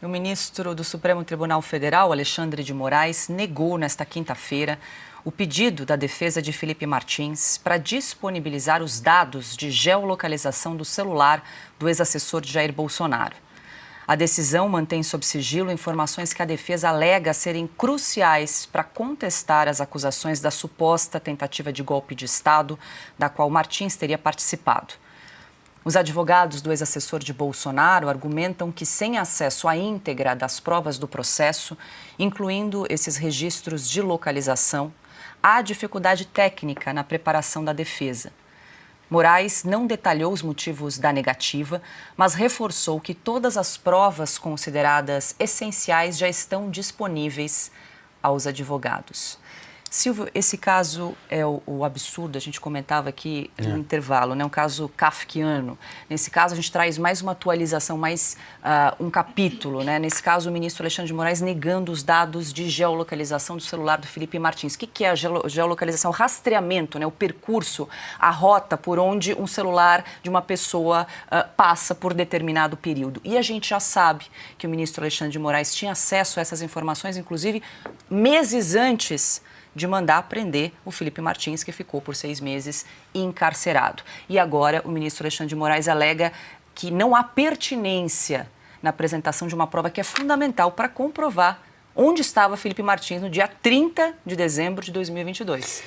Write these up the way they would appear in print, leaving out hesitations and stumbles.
O ministro do Supremo Tribunal Federal, Alexandre de Moraes, negou nesta quinta-feira o pedido da defesa de Felipe Martins para disponibilizar os dados de geolocalização do celular do ex-assessor de Jair Bolsonaro. A decisão mantém sob sigilo informações que a defesa alega serem cruciais para contestar as acusações da suposta tentativa de golpe de Estado, da qual Martins teria participado. Os advogados do ex-assessor de Bolsonaro argumentam que, sem acesso à íntegra das provas do processo, incluindo esses registros de localização, há dificuldade técnica na preparação da defesa. Moraes não detalhou os motivos da negativa, mas reforçou que todas as provas consideradas essenciais já estão disponíveis aos advogados. Silvio, esse caso é o absurdo, a gente comentava aqui no intervalo, né? Um caso kafkiano. Nesse caso, a gente traz mais uma atualização, mais um capítulo, né? Nesse caso, o ministro Alexandre de Moraes negando os dados de geolocalização do celular do Felipe Martins. O que é a geolocalização? O rastreamento, né? O percurso, a rota por onde um celular de uma pessoa passa por determinado período. E a gente já sabe que o ministro Alexandre de Moraes tinha acesso a essas informações, inclusive meses antes de mandar prender o Felipe Martins, que ficou por 6 meses encarcerado. E agora o ministro Alexandre de Moraes alega que não há pertinência na apresentação de uma prova que é fundamental para comprovar onde estava Felipe Martins no dia 30 de dezembro de 2022.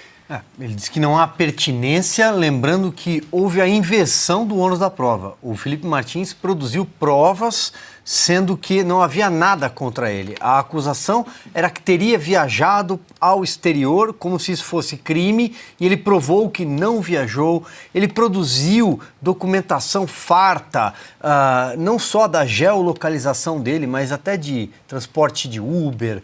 Ele diz que não há pertinência, lembrando que houve a inversão do ônus da prova. O Felipe Martins produziu provas, sendo que não havia nada contra ele. A acusação era que teria viajado ao exterior como se isso fosse crime, e ele provou que não viajou. Ele produziu documentação farta, não só da geolocalização dele, mas até de transporte de Uber,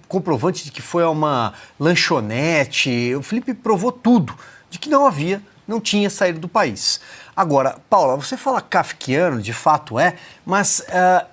comprovante de que foi a uma lanchonete. O Felipe provou tudo, de que não tinha saído do país. Agora, Paula, você fala kafkiano, de fato mas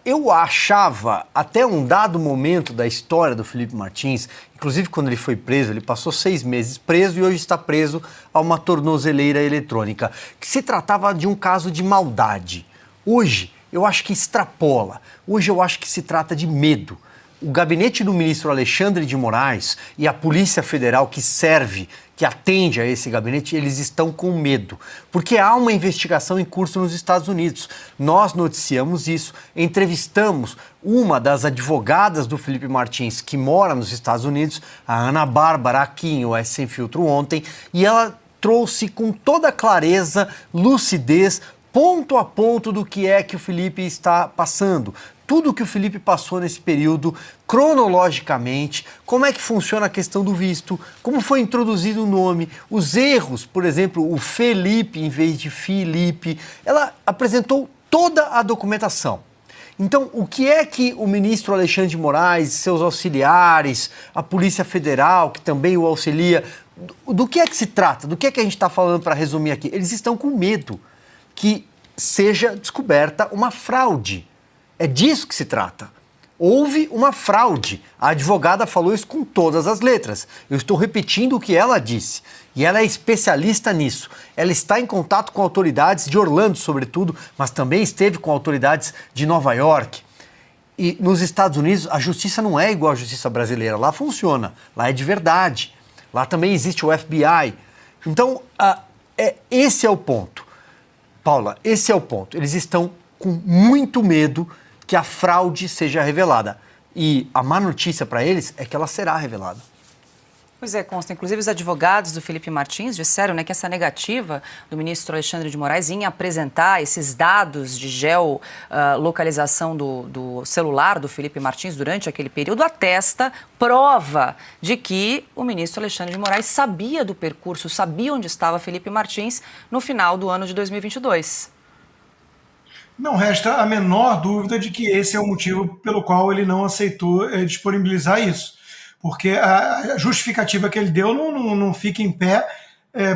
eu achava, até um dado momento da história do Felipe Martins, inclusive quando ele foi preso, ele passou 6 meses preso e hoje está preso a uma tornozeleira eletrônica, que se tratava de um caso de maldade. Hoje, eu acho que extrapola. Hoje, eu acho que se trata de medo. O gabinete do ministro Alexandre de Moraes e a Polícia Federal que atende a esse gabinete, eles estão com medo, porque há uma investigação em curso nos Estados Unidos. Nós noticiamos isso, entrevistamos uma das advogadas do Felipe Martins, que mora nos Estados Unidos, a Ana Bárbara, aqui em OS Sem Filtro ontem, e ela trouxe com toda clareza, lucidez, ponto a ponto do que é que o Felipe está passando. Tudo que o Felipe passou nesse período, cronologicamente, como é que funciona a questão do visto, como foi introduzido o nome, os erros, por exemplo, o Felipe em vez de Filipe. Ela apresentou toda a documentação. Então, o que é que o ministro Alexandre de Moraes, seus auxiliares, a Polícia Federal, que também o auxilia, do que é que se trata? Do que é que a gente está falando para resumir aqui? Eles estão com medo que seja descoberta uma fraude. É disso que se trata. Houve uma fraude. A advogada falou isso com todas as letras. Eu estou repetindo o que ela disse. E ela é especialista nisso. Ela está em contato com autoridades de Orlando, sobretudo, mas também esteve com autoridades de Nova York. E nos Estados Unidos, a justiça não é igual à justiça brasileira. Lá funciona. Lá é de verdade. Lá também existe o FBI. Então, esse é o ponto. Paula, esse é o ponto. Eles estão com muito medo que a fraude seja revelada. E a má notícia para eles é que ela será revelada. Pois é, consta. Inclusive, os advogados do Felipe Martins disseram, né, que essa negativa do ministro Alexandre de Moraes em apresentar esses dados de geolocalização do celular do Felipe Martins durante aquele período atesta, prova de que o ministro Alexandre de Moraes sabia do percurso, sabia onde estava Felipe Martins no final do ano de 2022. Não resta a menor dúvida de que esse é o motivo pelo qual ele não aceitou disponibilizar isso. Porque a justificativa que ele deu não fica em pé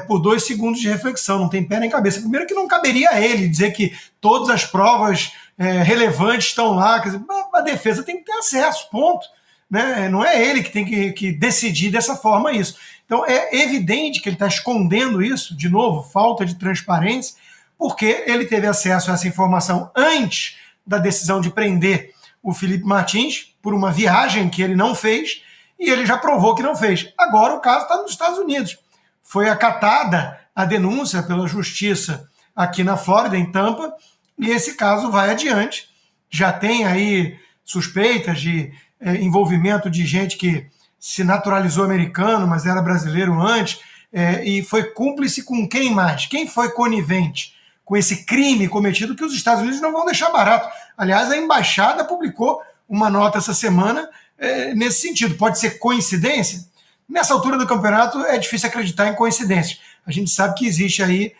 por 2 segundos de reflexão, não tem pé nem cabeça. Primeiro que não caberia a ele dizer que todas as provas relevantes estão lá. Quer dizer, a defesa tem que ter acesso, ponto. Né? Não é ele que tem que decidir dessa forma isso. Então é evidente que ele está escondendo isso, de novo, falta de transparência, porque ele teve acesso a essa informação antes da decisão de prender o Felipe Martins por uma viagem que ele não fez, e ele já provou que não fez. Agora o caso está nos Estados Unidos. Foi acatada a denúncia pela justiça aqui na Flórida, em Tampa, e esse caso vai adiante. Já tem aí suspeitas de envolvimento de gente que se naturalizou americano, mas era brasileiro antes, e foi cúmplice com quem mais? Quem foi conivente com esse crime cometido que os Estados Unidos não vão deixar barato? Aliás, a embaixada publicou uma nota essa semana nesse sentido. Pode ser coincidência? Nessa altura do campeonato é difícil acreditar em coincidências. A gente sabe que existe aí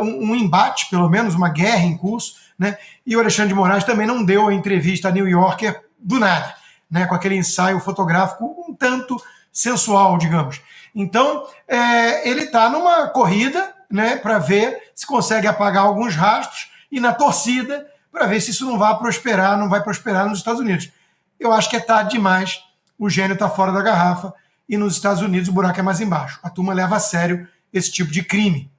um embate, pelo menos uma guerra em curso, né? E o Alexandre de Moraes também não deu a entrevista a New Yorker do nada, né? Com aquele ensaio fotográfico um tanto sensual, digamos. Então, ele está numa corrida, né, para ver se consegue apagar alguns rastros e na torcida para ver se isso não vai prosperar nos Estados Unidos. Eu acho que é tarde demais, o gênio está fora da garrafa e nos Estados Unidos o buraco é mais embaixo. A turma leva a sério esse tipo de crime.